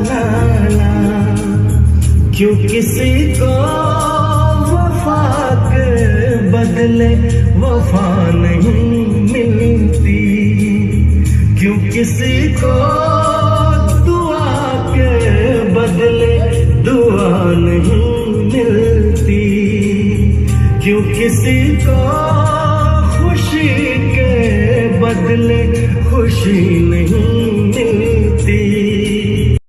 ला ला। क्यों किसी को वफा के बदले वफा नहीं मिलती, क्यों किसी को दुआ के बदले दुआ नहीं मिलती, क्यों किसी को खुशी के बदले खुशी नहीं